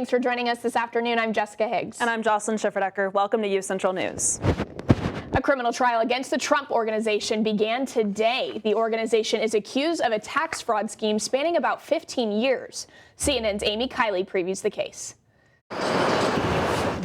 Thanks for joining us this afternoon. I'm Jessica Higgs. And I'm Jocelyn Schifferdecker. Welcome to UCentral News. A criminal trial against the Trump Organization began today. The organization is accused of a tax fraud scheme spanning about 15 years. CNN's Amy Kiley previews the case.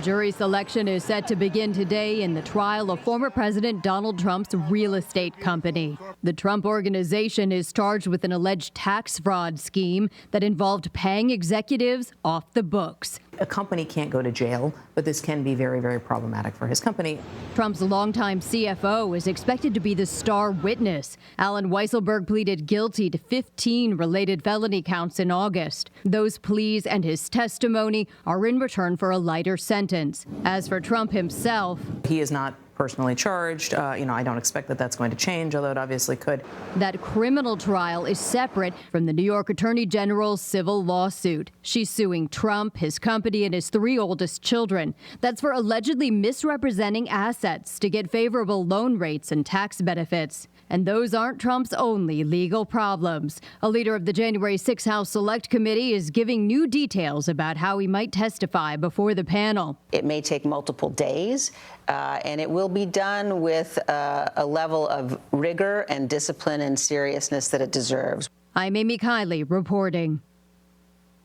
Jury selection is set to begin today in the trial of former President Donald Trump's real estate company. The Trump Organization is charged with an alleged tax fraud scheme that involved paying executives off the books. A company can't go to jail, but this can be very, very problematic for his company. Trump's longtime CFO is expected to be the star witness. Alan Weisselberg pleaded guilty to 15 related felony counts in August. Those pleas and his testimony are in return for a lighter sentence. As for Trump himself, he is not personally charged. I don't expect that that's going to change, although it obviously could. That criminal trial is separate from the New York Attorney General's civil lawsuit. She's suing Trump, his company, and his 3 oldest children. That's for allegedly misrepresenting assets to get favorable loan rates and tax benefits. And those aren't Trump's only legal problems. A leader of the January 6 House Select Committee is giving new details about how he might testify before the panel. It may take multiple days, and it will be done with a level of rigor and discipline and seriousness that it deserves. I'm Amy Kiley reporting.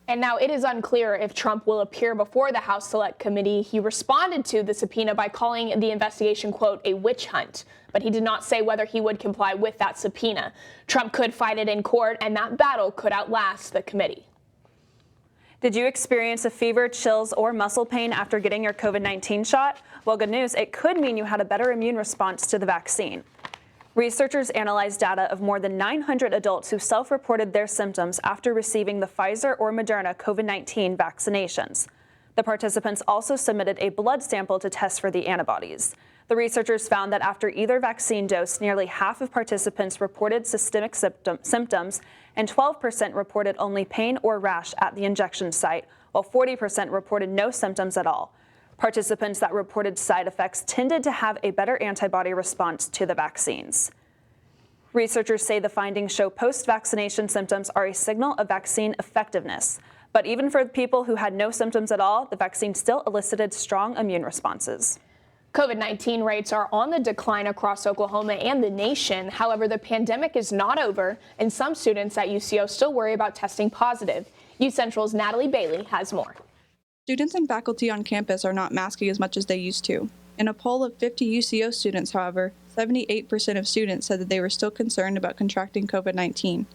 And now it is unclear if Trump will appear before the House Select Committee. He responded to the subpoena by calling the investigation, quote, a witch hunt. But he did not say whether he would comply with that subpoena. Trump could fight it in court, and that battle could outlast the committee. Did you experience a fever, chills, or muscle pain after getting your COVID-19 shot? Well, good news, it could mean you had a better immune response to the vaccine. Researchers analyzed data of more than 900 adults who self-reported their symptoms after receiving the Pfizer or Moderna COVID-19 vaccinations. The participants also submitted a blood sample to test for the antibodies. The researchers found that after either vaccine dose, nearly half of participants reported systemic symptoms, and 12% reported only pain or rash at the injection site, while 40% reported no symptoms at all. Participants that reported side effects tended to have a better antibody response to the vaccines. Researchers say the findings show post-vaccination symptoms are a signal of vaccine effectiveness. But even for people who had no symptoms at all, the vaccine still elicited strong immune responses. COVID-19 rates are on the decline across Oklahoma and the nation. However, the pandemic is not over, and some students at UCO still worry about testing positive. UCentral's Natalie Bailey has more. Students and faculty on campus are not masking as much as they used to. In a poll of 50 UCO students, however, 78% of students said that they were still concerned about contracting COVID-19.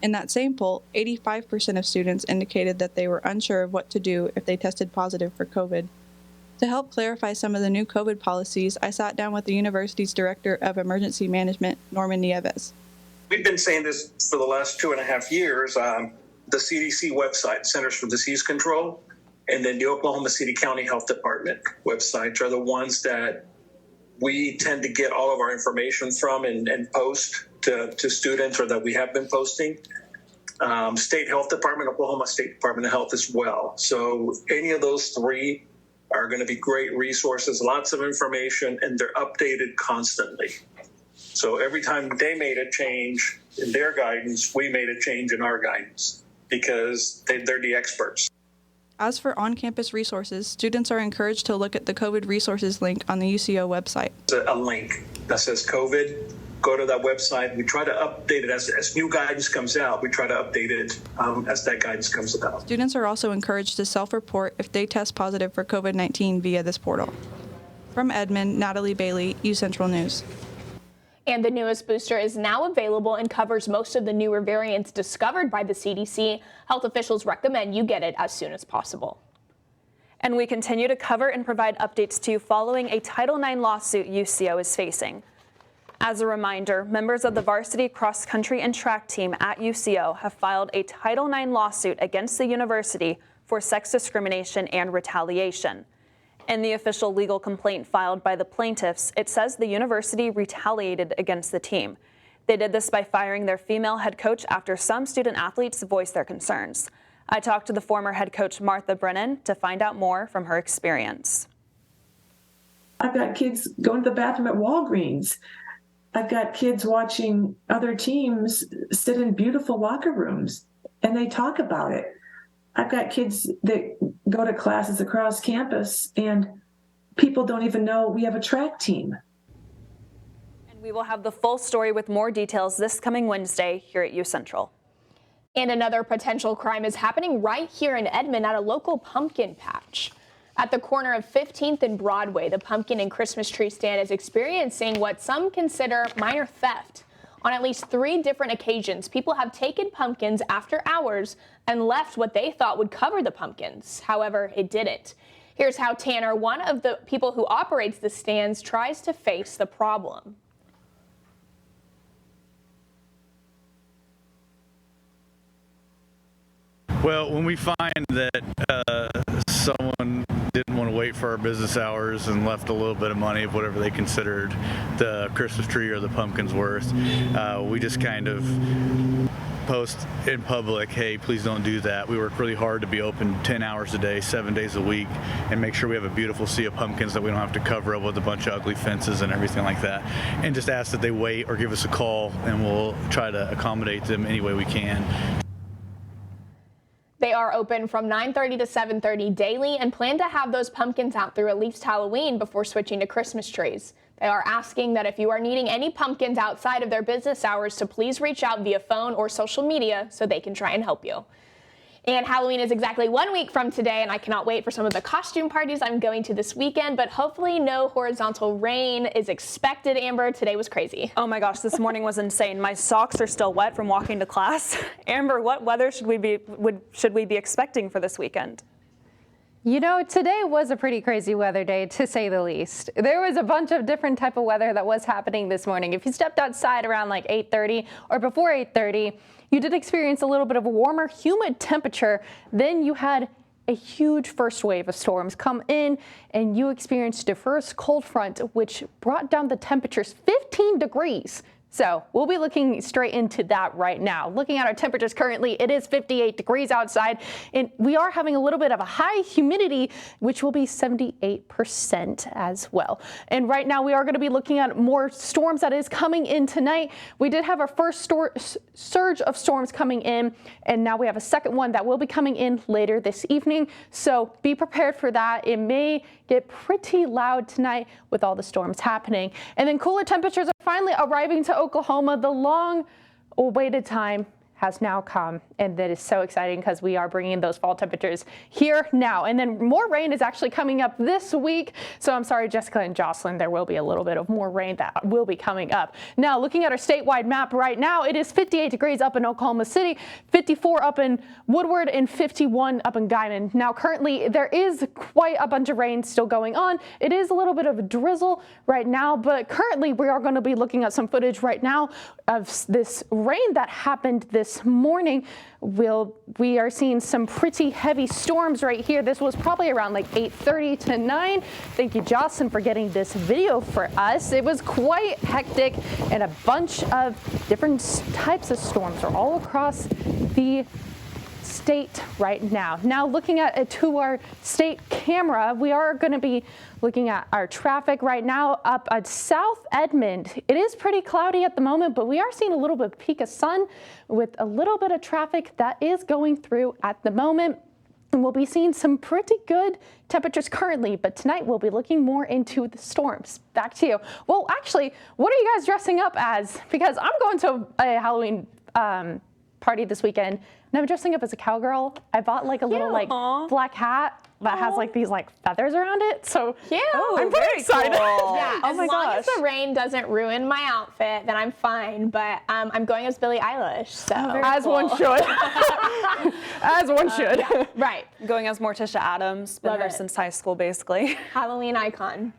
In that same poll, 85% of students indicated that they were unsure of what to do if they tested positive for COVID. To help clarify some of the new COVID policies, I sat down with the university's Director of Emergency Management, Norman Nieves. We've been saying this for the last 2.5 years. The CDC website, Centers for Disease Control, and then the Oklahoma City County Health Department websites are the ones that we tend to get all of our information from and post to students, or that we have been posting. State Health Department, Oklahoma State Department of Health as well. So any of those 3 are going to be great resources, lots of information, and they're updated constantly. So every time they made a change in their guidance, we made a change in our guidance, because they're the experts. As for on-campus resources, students are encouraged to look at the COVID resources link on the UCO website. A link that says COVID. Go to that website. We try to update it as new guidance comes out. We try to update it as that guidance comes about. Students are also encouraged to self-report if they test positive for COVID-19 via this portal. From Edmond, Natalie Bailey, UCentral News. And the newest booster is now available and covers most of the newer variants discovered by the CDC. Health officials recommend you get it as soon as possible. And we continue to cover and provide updates to you following a Title IX lawsuit UCO is facing. As a reminder, members of the varsity cross country and track team at UCO have filed a Title IX lawsuit against the university for sex discrimination and retaliation. In the official legal complaint filed by the plaintiffs, it says the university retaliated against the team. They did this by firing their female head coach after some student athletes voiced their concerns. I talked to the former head coach, Martha Brennan, to find out more from her experience. I've got kids going to the bathroom at Walgreens. I've got kids watching other teams sit in beautiful locker rooms, and they talk about it. I've got kids that go to classes across campus, and people don't even know we have a track team. And we will have the full story with more details this coming Wednesday here at UCentral. And another potential crime is happening right here in Edmond at a local pumpkin patch. At the corner of 15th and Broadway, the pumpkin and Christmas tree stand is experiencing what some consider minor theft. On at least 3 different occasions, people have taken pumpkins after hours and left what they thought would cover the pumpkins. However, it didn't. Here's how Tanner, one of the people who operates the stands, tries to face the problem. Well, when we find that someone didn't want to wait for our business hours and left a little bit of money of whatever they considered the Christmas tree or the pumpkin's worth, we just kind of post in public, hey, please don't do that. We work really hard to be open 10 hours a day, 7 days a week, and make sure we have a beautiful sea of pumpkins that we don't have to cover up with a bunch of ugly fences and everything like that. And just ask that they wait or give us a call, and we'll try to accommodate them any way we can. They are open from 9:30 to 7:30 daily and plan to have those pumpkins out through at least Halloween before switching to Christmas trees. They are asking that if you are needing any pumpkins outside of their business hours to please reach out via phone or social media so they can try and help you. And Halloween is exactly 1 week from today, and I cannot wait for some of the costume parties I'm going to this weekend, but hopefully no horizontal rain is expected. Amber, today was crazy. Oh my gosh, this morning was insane. My socks are still wet from walking to class. Amber, what weather should we be expecting for this weekend? You know, today was a pretty crazy weather day, to say the least. There was a bunch of different type of weather that was happening this morning. If you stepped outside around like 8:30 or before 8:30, you did experience a little bit of a warmer, humid temperature. Then you had a huge first wave of storms come in, and you experienced a first cold front, which brought down the temperatures 15 degrees. So we'll be looking straight into that right now. Looking at our temperatures currently, it is 58 degrees outside, and we are having a little bit of a high humidity, which will be 78% as well. And right now we are going to be looking at more storms that is coming in tonight. We did have our first surge of storms coming in, and now we have a second one that will be coming in later this evening. So be prepared for that. It may get pretty loud tonight with all the storms happening. And then cooler temperatures are finally arriving to Oklahoma. The long-awaited time has now come, and that is so exciting because we are bringing those fall temperatures here now. And then more rain is actually coming up this week. So I'm sorry, Jessica and Jocelyn, there will be a little bit of more rain that will be coming up. Now, looking at our statewide map right now, it is 58 degrees up in Oklahoma City, 54 up in Woodward, and 51 up in Guymon. Now, currently, there is quite a bunch of rain still going on. It is a little bit of a drizzle right now, but currently we are going to be looking at some footage right now of this rain that happened this morning. We are seeing some pretty heavy storms right here. This was probably around like 8:30 to 9. Thank you, Jocelyn, for getting this video for us. It was quite hectic, and a bunch of different types of storms are all across the state right now. Now looking at to our state camera, we are going to be looking at our traffic right now up at South Edmond. It is pretty cloudy at the moment, but we are seeing a little bit of peak of sun with a little bit of traffic that is going through at the moment. And we'll be seeing some pretty good temperatures currently, but tonight we'll be looking more into the storms. Back to you. Well, actually, what are you guys dressing up as? Because I'm going to a Halloween party this weekend, and I'm dressing up as a cowgirl. I bought like a little like black hat that has like these like feathers around it. So yeah, I'm pretty excited. Cool. Yeah, oh as my long gosh. as the rain doesn't ruin my outfit, then I'm fine. But I'm going as Billie Eilish. So as one should. As one should. Yeah, right. Going as Morticia Adams, been Love her it. since high school, basically. Halloween icon.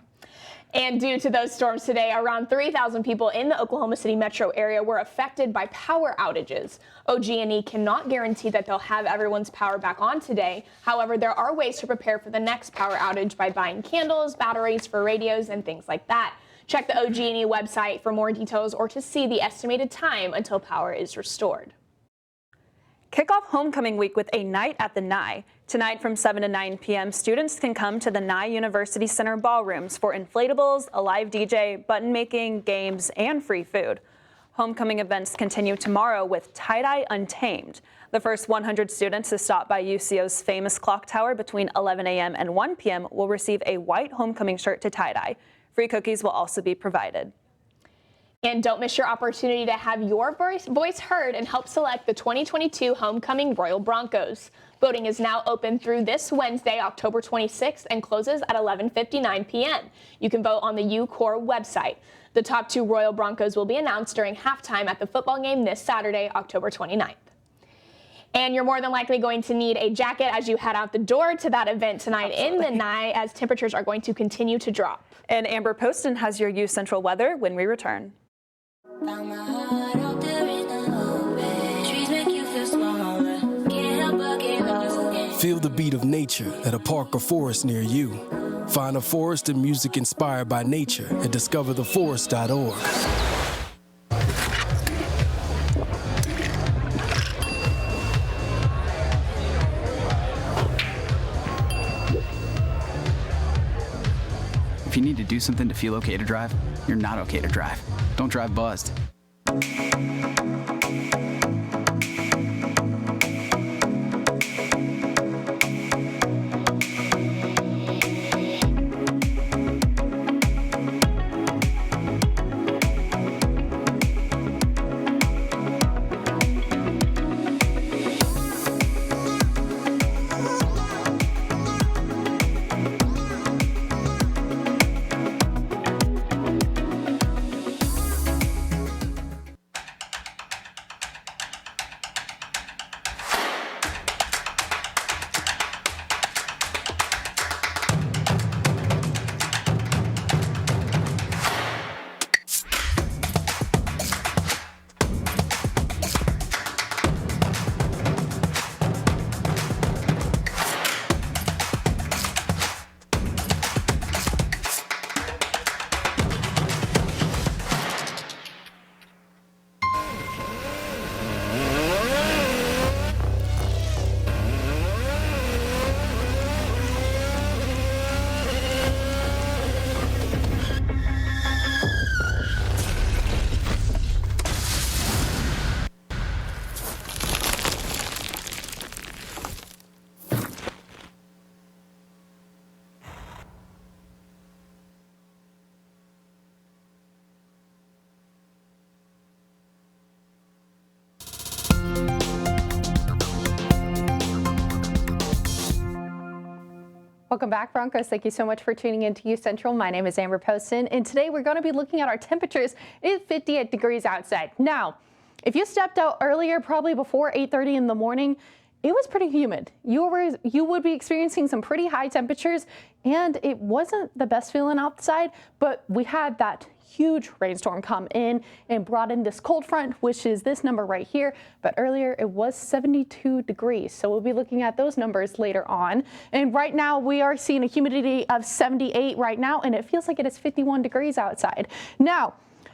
And due to those storms today, around 3,000 people in the Oklahoma City metro area were affected by power outages. OG&E cannot guarantee that they'll have everyone's power back on today. However, there are ways to prepare for the next power outage by buying candles, batteries for radios, and things like that. Check the OG&E website for more details or to see the estimated time until power is restored. Kick off homecoming week with a night at the Nye. Tonight from 7 to 9 p.m., students can come to the Nye University Center ballrooms for inflatables, a live DJ, button making, games, and free food. Homecoming events continue tomorrow with Tie-Dye Untamed. The first 100 students to stop by UCO's famous clock tower between 11 a.m. and 1 p.m. will receive a white homecoming shirt to tie-dye. Free cookies will also be provided. And don't miss your opportunity to have your voice heard and help select the 2022 Homecoming Royal Broncos. Voting is now open through this Wednesday, October 26th, and closes at 11:59 p.m. You can vote on the UCorps website. The top 2 Royal Broncos will be announced during halftime at the football game this Saturday, October 29th. And you're more than likely going to need a jacket as you head out the door to that event tonight in the night, as temperatures are going to continue to drop. And Amber Poston has your UCentral weather when we return. Found my heart out there in the open. Trees make you feel smaller. Can't help but get lost. Feel the beat of nature at a park or forest near you. Find a forest and music inspired by nature at discovertheforest.org. If you need to do something to feel okay to drive, you're not okay to drive. Don't drive buzzed. Welcome back, Broncos. Thank you so much for tuning in to UCentral. My name is Amber Poston, and today we're going to be looking at our temperatures. It is 58 degrees outside. Now, if you stepped out earlier, probably before 8:30 in the morning, it was pretty humid. You would be experiencing some pretty high temperatures, and it wasn't the best feeling outside, but we had that huge rainstorm come in and brought in this cold front, which is this number right here. But earlier it was 72 degrees. So we'll be looking at those numbers later on. And right now we are seeing a humidity of 78 right now, and it feels like it is 51 degrees outside. Now,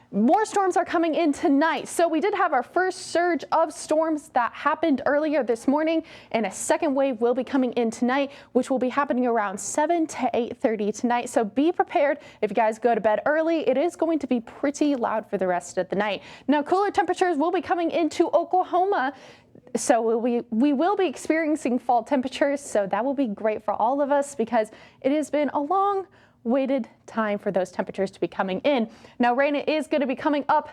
more storms are coming in tonight. So we did have our first surge of storms that happened earlier this morning, and a second wave will be coming in tonight, which will be happening around 7 to 8:30 tonight. So be prepared if you guys go to bed early. It is going to be pretty loud for the rest of the night. Now, cooler temperatures will be coming into Oklahoma. So we will be experiencing fall temperatures. So that will be great for all of us because it has been a long waited time for those temperatures to be coming in. Now, rain is going to be coming up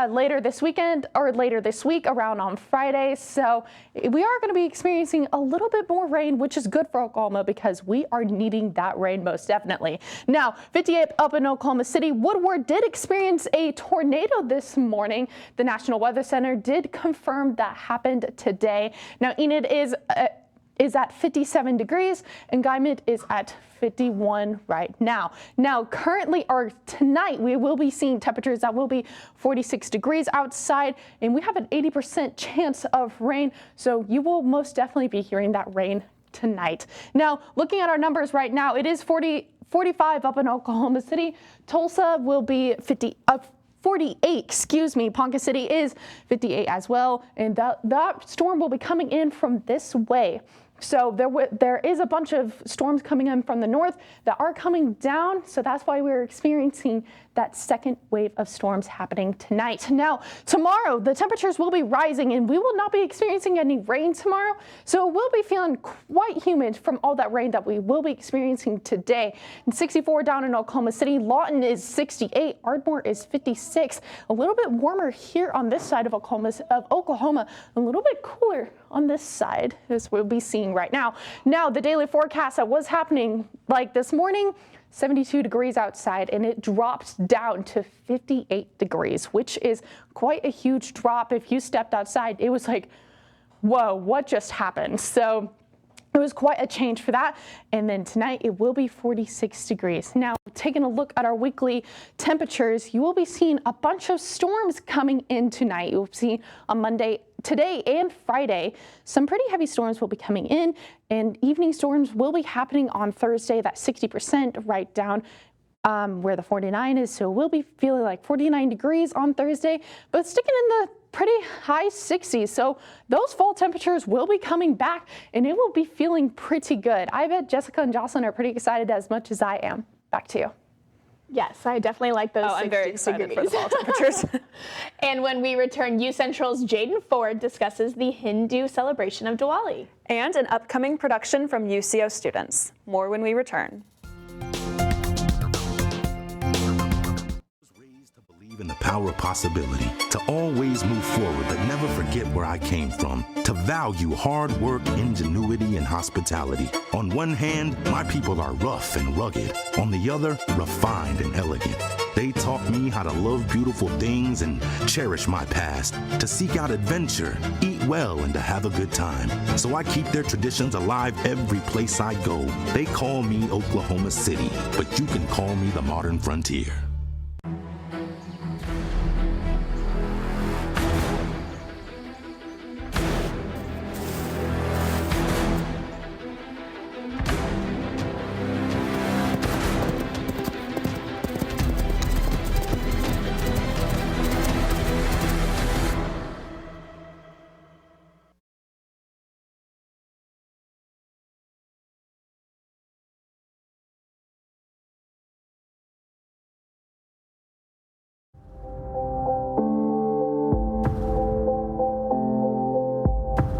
later this weekend or later this week around on Friday. So we are going to be experiencing a little bit more rain, which is good for Oklahoma because we are needing that rain most definitely. Now, 58 up in Oklahoma City, Woodward did experience a tornado this morning. The National Weather Center did confirm that happened today. Now, Enid is at 57 degrees and Guymon is at 51 right now. Now, currently or tonight, we will be seeing temperatures that will be 46 degrees outside, and we have an 80% chance of rain. So you will most definitely be hearing that rain tonight. Now, looking at our numbers right now, it is 45 up in Oklahoma City. Tulsa will be 48, Ponca City is 58 as well. And that storm will be coming in from this way. So there is a bunch of storms coming in from the north that are coming down. So that's why we're experiencing that second wave of storms happening tonight. Now, tomorrow, the temperatures will be rising and we will not be experiencing any rain tomorrow. So we'll be feeling quite humid from all that rain that we will be experiencing today. And 64 down in Oklahoma City. Lawton is 68. Ardmore is 56. A little bit warmer here on this side of Oklahoma. A little bit cooler on this side, as we'll be seeing right now. Now, the daily forecast that was happening like this morning, 72 degrees outside, and it dropped down to 58 degrees, which is quite a huge drop. If you stepped outside, it was like, whoa, what just happened? So it was quite a change for that. And then tonight it will be 46 degrees. Now, taking a look at our weekly temperatures, you will be seeing a bunch of storms coming in tonight. You'll see on Monday, today and Friday, some pretty heavy storms will be coming in, and evening storms will be happening on Thursday, that 60% right down where the 49 is. So we'll be feeling like 49 degrees on Thursday, but sticking in the pretty high 60s. So those fall temperatures will be coming back and it will be feeling pretty good. I bet Jessica and Jocelyn are pretty excited as much as I am. Back to you. Yes, I definitely like those 60 I'm very excited degrees. for the fall temperatures. And when we return, UCentral's Jaden Ford discusses the Hindu celebration of Diwali. And an upcoming production from UCO students. More when we return. In the power of possibility, to always move forward but never forget where I came from, to value hard work, ingenuity, and hospitality. On one hand, my people are rough and rugged. On the other, refined and elegant. They taught me how to love beautiful things and cherish my past, to seek out adventure, eat well, and to have a good time. So I keep their traditions alive every place I go. They call me Oklahoma City, but you can call me the modern frontier.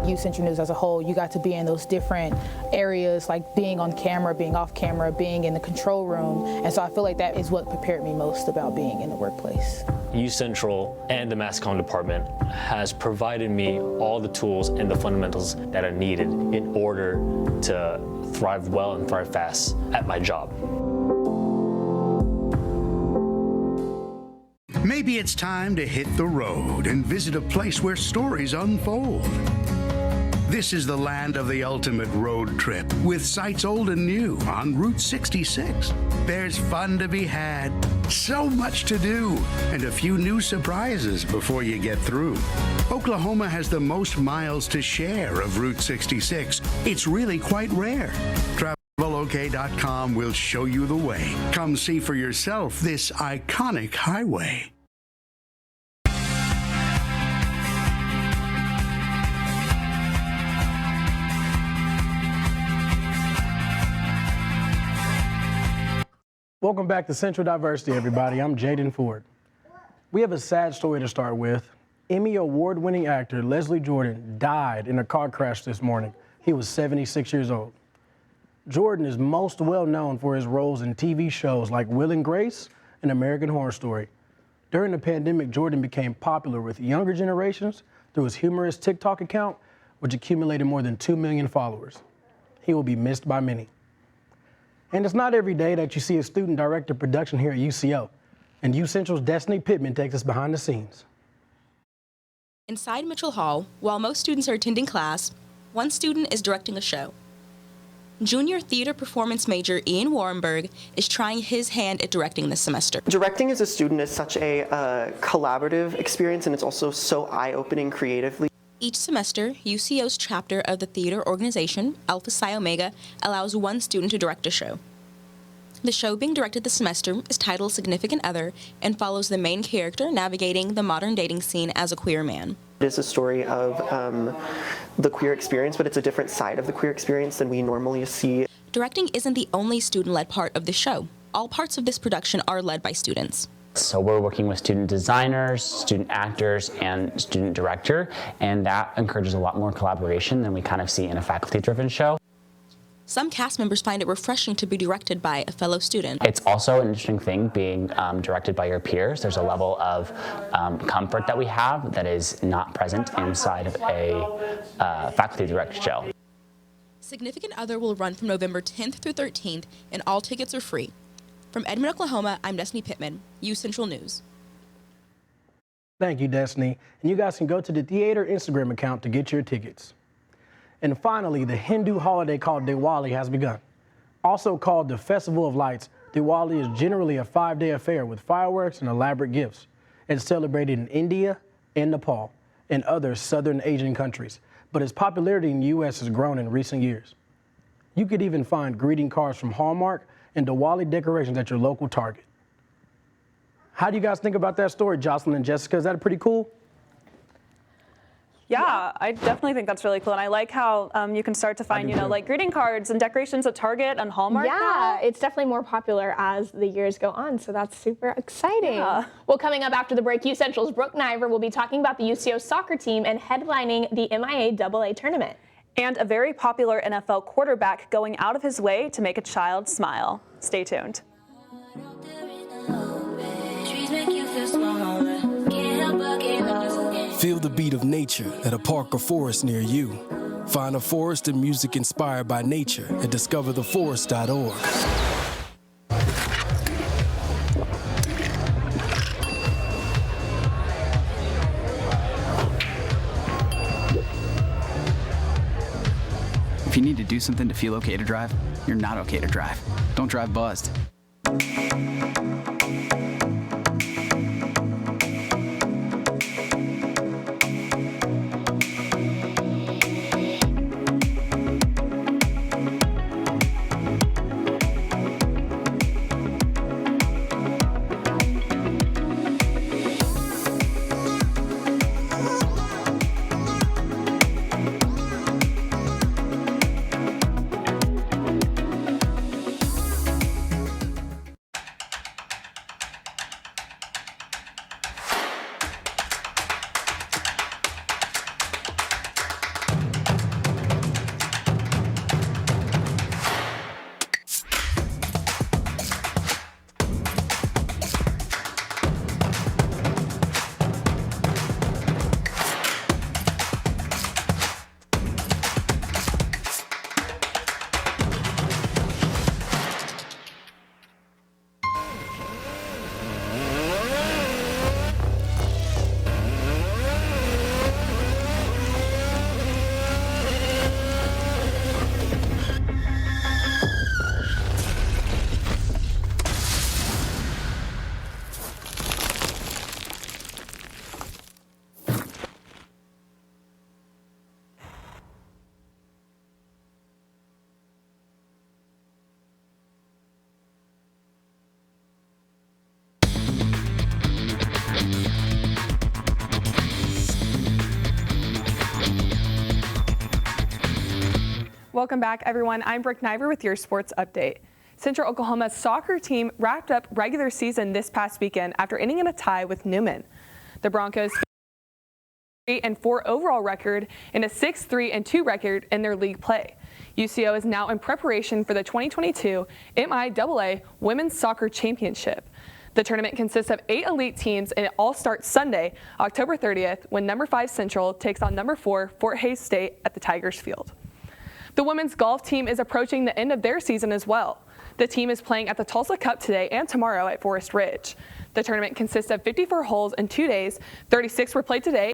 UCentral News as a whole, you got to be in those different areas, like being on camera, being off camera, being in the control room. And so I feel like that is what prepared me most about being in the workplace. UCentral and the mass comm department has provided me all the tools and the fundamentals that are needed in order to thrive well and thrive fast at my job. Maybe it's time to hit the road and visit a place where stories unfold. This is the land of the ultimate road trip, with sights old and new on Route 66. There's fun to be had, so much to do, and a few new surprises before you get through. Oklahoma has the most miles to share of Route 66. It's really quite rare. TravelOK.com will show you the way. Come see for yourself this iconic highway. Welcome back to Central Diversity, everybody. I'm Jaden Ford. We have a sad story to start with. Emmy Award-winning actor Leslie Jordan died in a car crash this morning. He was 76 years old. Jordan is most well known for his roles in TV shows like Will and Grace and American Horror Story. During the pandemic, Jordan became popular with younger generations through his humorous TikTok account, which accumulated more than 2 million followers. He will be missed by many. And it's not every day that you see a student director production here at UCO. And UCentral's Destiny Pittman takes us behind the scenes. Inside Mitchell Hall, while most students are attending class, one student is directing a show. Junior theater performance major Ian Warrenberg is trying his hand at directing this semester. Directing as a student is such a collaborative experience, and it's also so eye-opening creatively. Each semester, UCO's chapter of the theater organization, Alpha Psi Omega, allows one student to direct a show. The show being directed this semester is titled Significant Other and follows the main character navigating the modern dating scene as a queer man. It is a story of the queer experience, but it's a different side of the queer experience than we normally see. Directing isn't the only student-led part of the show. All parts of this production are led by students. So we're working with student designers, student actors, and student director, and that encourages a lot more collaboration than we kind of see in a faculty-driven show. Some cast members find it refreshing to be directed by a fellow student. It's also an interesting thing being directed by your peers. There's a level of comfort that we have that is not present inside of a faculty-directed show. Significant Other will run from November 10th through 13th, and all tickets are free. From Edmond, Oklahoma, I'm Destiny Pittman, UCentral News. Thank you, Destiny. And you guys can go to the theater Instagram account to get your tickets. And finally, the Hindu holiday called Diwali has begun. Also called the Festival of Lights, Diwali is generally a 5-day affair with fireworks and elaborate gifts. It's celebrated in India and Nepal and other southern Asian countries, but its popularity in the U.S. has grown in recent years. You could even find greeting cards from Hallmark and Diwali decorations at your local Target. How do you guys think about that story, Jocelyn and Jessica? Is that pretty cool? Yeah, I definitely think that's really cool. And I like how you can start to find, like greeting cards and decorations at Target and Hallmark now. It's definitely more popular as the years go on, so that's super exciting. Yeah. Well, coming up after the break, UCentral's Brooke Niver will be talking about the UCO soccer team and headlining the MIAA tournament. And a very popular NFL quarterback going out of his way to make a child smile. Stay tuned. Feel the beat of nature at a park or forest near you. Find a forest and music inspired by nature at discovertheforest.org. If you need to do something to feel okay to drive, you're not okay to drive. Don't drive buzzed. Welcome back, everyone. I'm Brooke Niver with your sports update. Central Oklahoma's soccer team wrapped up regular season this past weekend after ending in a tie with Newman. The Broncos 3-4 overall record and a 6-3-2 record in their league play. UCO is now in preparation for the 2022 MIAA Women's Soccer Championship. The tournament consists of 8 elite teams, and it all starts Sunday, October 30th, when number 5 Central takes on number 4 Fort Hays State at the Tigers Field. The women's golf team is approaching the end of their season as well. The team is playing at the Tulsa Cup today and tomorrow at Forest Ridge. The tournament consists of 54 holes in 2 days. 36 were played today.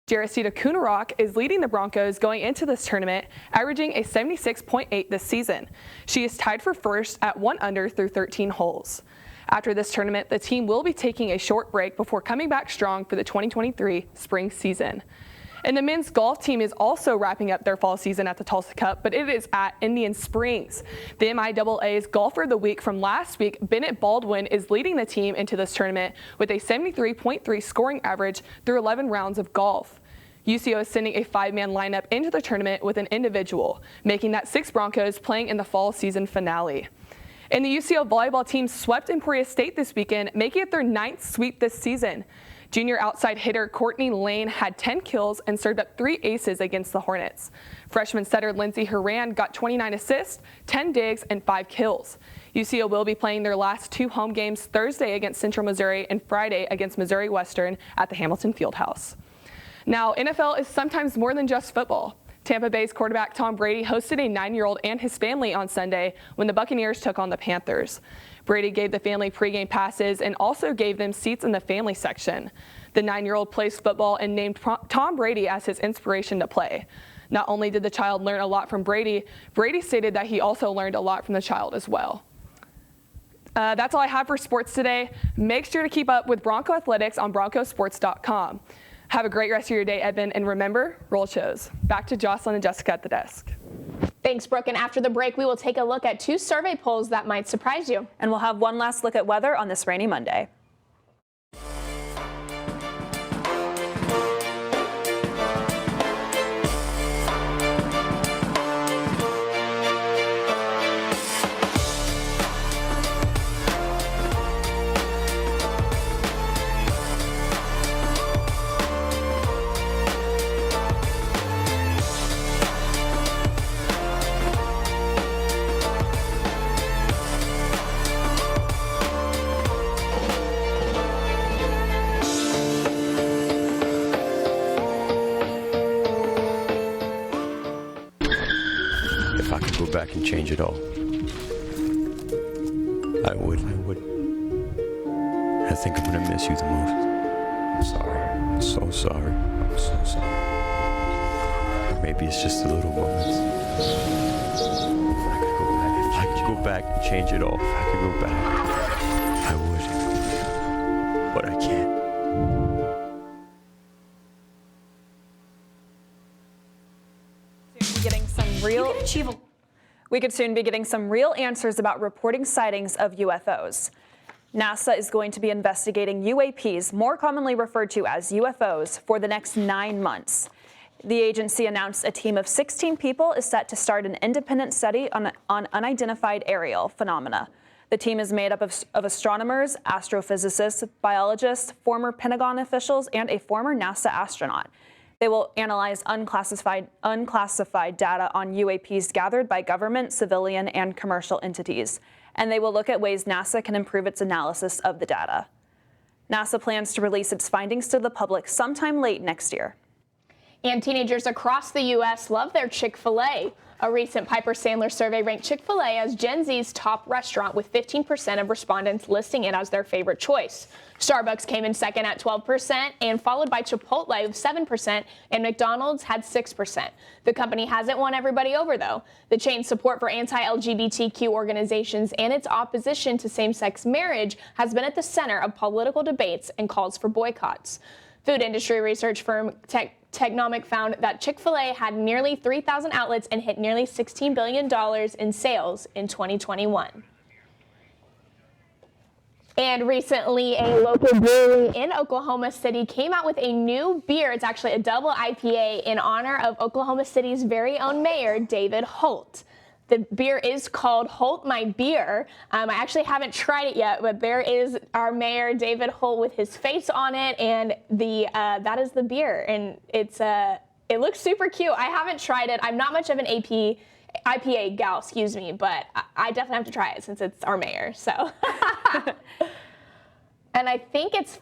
Jaracita Kunarock is leading the Broncos going into this tournament, averaging a 76.8 this season. She is tied for first at 1 under through 13 holes. After this tournament, the team will be taking a short break before coming back strong for the 2023 spring season. And the men's golf team is also wrapping up their fall season at the Tulsa Cup, but it is at Indian Springs. The MIAA's Golfer of the Week from last week, Bennett Baldwin, is leading the team into this tournament with a 73.3 scoring average through 11 rounds of golf. UCO is sending a 5-man lineup into the tournament with an individual, making that 6 Broncos playing in the fall season finale. And the UCO volleyball team swept Emporia State this weekend, making it their 9th sweep this season. Junior outside hitter Courtney Lane had 10 kills and served up 3 aces against the Hornets. Freshman setter Lindsey Horan got 29 assists, 10 digs, and 5 kills. UCO will be playing their last 2 home games Thursday against Central Missouri and Friday against Missouri Western at the Hamilton Fieldhouse. Now, NFL is sometimes more than just football. Tampa Bay's quarterback Tom Brady hosted a 9-year-old and his family on Sunday when the Buccaneers took on the Panthers. Brady gave the family pregame passes and also gave them seats in the family section. The 9-year-old plays football and named Tom Brady as his inspiration to play. Not only did the child learn a lot from Brady, Brady stated that he also learned a lot from the child as well. That's all I have for sports today. Make sure to keep up with Bronco Athletics on broncosports.com. Have a great rest of your day, Edmond, and remember, roll shows. Back to Jocelyn and Jessica at the desk. Thanks, Brooke. And after the break, we will take a look at 2 survey polls that might surprise you. And we'll have one last look at weather on this rainy Monday. Back and change it all. I would. I think I'm gonna miss you the most. I'm sorry. I'm so sorry. I'm so sorry. Maybe it's just the little moments. If I could go back and change it all, if I could go back, I would. But I can't. We could soon be getting some real answers about reporting sightings of UFOs. NASA is going to be investigating UAPs, more commonly referred to as UFOs, for the next 9 months. The agency announced a team of 16 people is set to start an independent study on unidentified aerial phenomena. The team is made up of astronomers, astrophysicists, biologists, former Pentagon officials, and a former NASA astronaut. They will analyze unclassified data on UAPs gathered by government, civilian, and commercial entities, and they will look at ways NASA can improve its analysis of the data. NASA plans to release its findings to the public sometime late next year. And teenagers across the U.S. love their Chick-fil-A. A recent Piper Sandler survey ranked Chick-fil-A as Gen Z's top restaurant, with 15% of respondents listing it as their favorite choice. Starbucks came in second at 12%, and followed by Chipotle with 7%, and McDonald's had 6%. The company hasn't won everybody over, though. The chain's support for anti-LGBTQ organizations and its opposition to same-sex marriage has been at the center of political debates and calls for boycotts. Food industry research firm Technomic found that Chick-fil-A had nearly 3,000 outlets and hit nearly $16 billion in sales in 2021. And recently, a local brewery in Oklahoma City came out with a new beer. It's actually a double IPA in honor of Oklahoma City's very own mayor, David Holt. The beer is called Holt My Beer. I actually haven't tried it yet, but there is our mayor, David Holt, with his face on it, and that is the beer. And it looks super cute. I haven't tried it. I'm not much of an IPA gal, excuse me, but I definitely have to try it since it's our mayor. So. And I think it's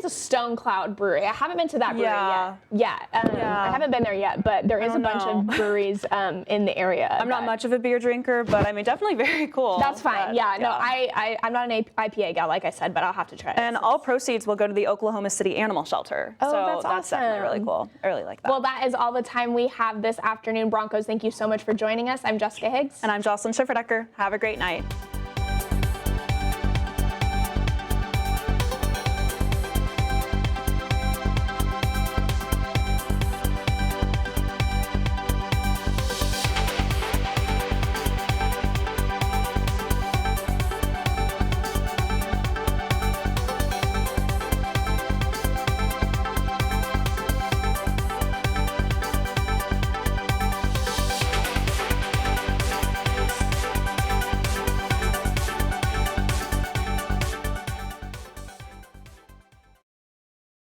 a Stone Cloud brewery. I haven't been to that brewery yet. I haven't been there yet, but there is a bunch of breweries in the area. I'm not much of a beer drinker, but I mean, definitely very cool. That's fine. I'm not an IPA gal, like I said, but I'll have to try it. And all proceeds will go to the Oklahoma City Animal Shelter. Oh, so that's awesome. Definitely really cool. I really like that. Well, that is all the time we have this afternoon. Broncos, thank you so much for joining us. I'm Jessica Higgs. And I'm Jocelyn Schifferdecker. Have a great night.